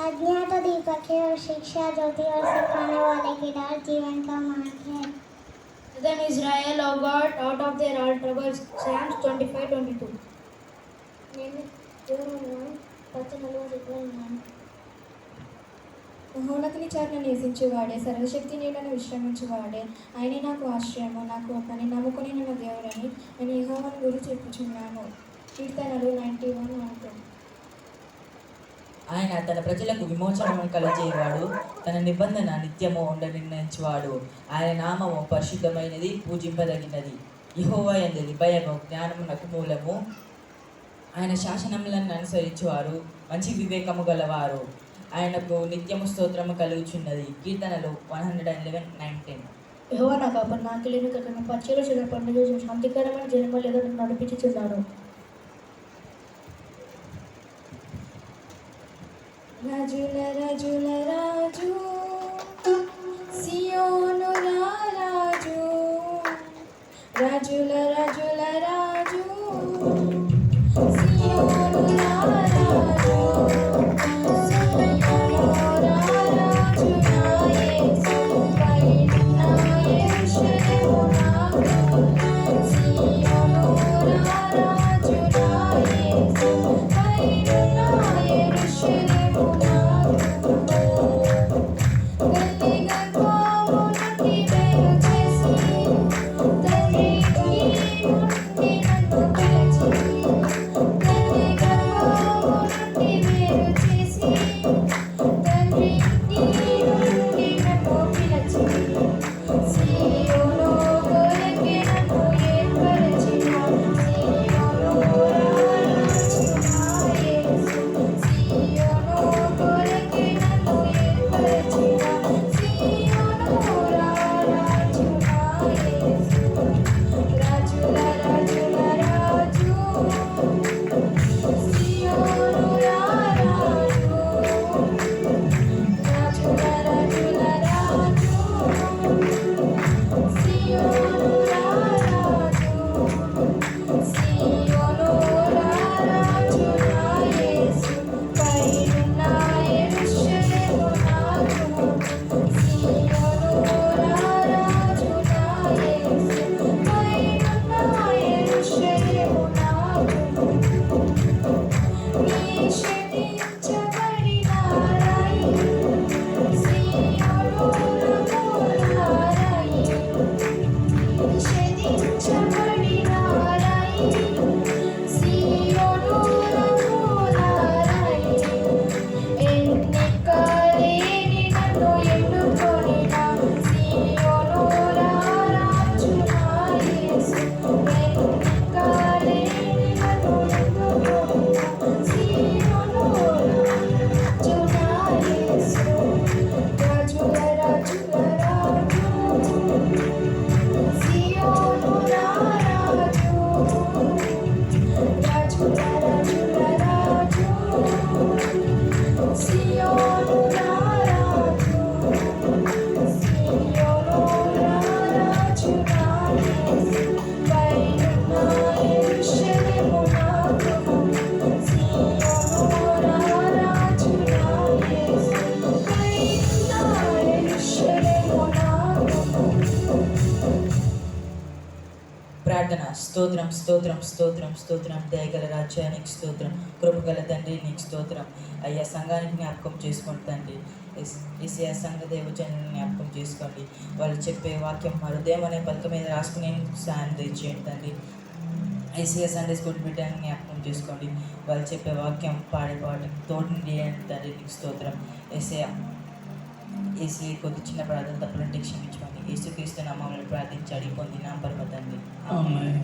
अज्ञात दीपक है और शिक्षा ज्योति और सिखाने वाले की डाल जीवन का मार्ग है. Then Israel, O God, out of their all troubles. Psalms 25:22. నేను దేవుని పచ్చనలో ఉన్నాను. మహోన్నతిని చాటున నివసించేవాడే, సర్వశక్తి నీడను విశ్రమించేవాడే, ఆయనే నాకు ఆశ్రయము, నాకు ఒకని నమ్ముకొని నన్న దేవుడని నేను యెహోవాను గురించి చెప్పుచున్నాను. కీర్తనలు 91:1. ఆయన తన ప్రజలకు విమోచనము కలజేయవాడు, తన నిబంధన నిత్యము నిర్ణయించువాడు. ఆయన నామము పరిశుద్ధమైనది, పూజింపదగినది. యెహోవా యందు భయము జ్ఞానమునకు మూలము. ఆయన శాసనములను అనుసరించువారు మంచి వివేకము గలవారు. ఆయనకు నిత్యము స్తోత్రము కలుగుచున్నది. కీర్తనలు 111:9-10. యెహోవా నా కాపరి, నాకెళ్ళిన కట్టను పచ్చలు చిన్న పండుగ శాంతికరమైన జన్మ లేదా నడిపించుచున్నాను. రాజుల రాజుల రాజు, సియోను రాజు, రాజుల రాజుల రాజు, సియోను రాజు, సియోను రాజు నా యేసు పైన యెరూషలేము నాకు, సియోను రాజు నా యేసు పైన యెరూషలేము నాకు. తల్లి గర్భమునకి వేరు చేసి, తండ్రి నుండి నన్ను పిలిచి, తల్లి గర్భమునకి వేరు చేసి, తండ్రి నుండి నన్ను పిలిచి, సియోను కొరకే నన్ను ఏర్పరచిన, సియోను రాజు నా యేసు, సియోను కొరకే నన్ను ఏర్పరచిన, సియోను రాజు నా యేసు. రాజుల రాజుల రాజు, సియోను రాజు, రాజుల రాజుల రాజు, సియోను రాజు, సియోను రాజు నా యేసు పైన యెరూషలేము నాకు, సియోను రాజు నా యేసు పైన యెరూషలేము నాకు. నిషేధించబడిన రాయి, సియోను రాయి, నిషేధించబడిన రాయి, సియోను రాయి, ఎన్నికలేని నన్ను ఎన్నుకొనిన, సియోను రాజు నా యేసు, ఎన్నికలేని నన్ను ఎన్నుకొనిన, సియోను రాజు నా యేసు. రాజుల రాజుల రాజు, సియోను రాజు, రాజుల రాజుల రాజు, సియోను రాజు, సియోను రాజు నా యేసు పైన యెరూషలేము నాకు, సియోను రాజు నా యేసు పైన యెరూషలేము నాకు. ప్రార్థన. స్తోత్రం స్తోత్రం స్తోత్రం స్తోత్రం. దయగల రాజ్యానికి స్తోత్రం, కృపగల తండ్రి నీకు స్తోత్రం. అయ్యా సంఘానికి జ్ఞాపకం చేసుకోండి తండ్రి. ఏసయ్యా సంఘ దేవజనులను జ్ఞాపకం చేసుకోండి. వాళ్ళు చెప్పే వాక్యం మా హృదయం అనే పలక మీద రాసుకునే సాయం తెచ్చేయండి తండ్రి. ఏసయ్యా సండే స్కూల్ బిడ్డని జ్ఞాపకం చేసుకోండి. వాళ్ళు చెప్పే వాక్యం పాడే పాట తోడుని చేయండి తండ్రి నీకు స్తోత్రం. ఏసయ్యా కొద్ది చిన్న ప్రార్థన తప్పులంటే క్షమించుకోండి. యేసుక్రీస్తు నామములో ప్రార్థించి అడిగి పొందిన పరమ తండ్రి. ఆమేన్.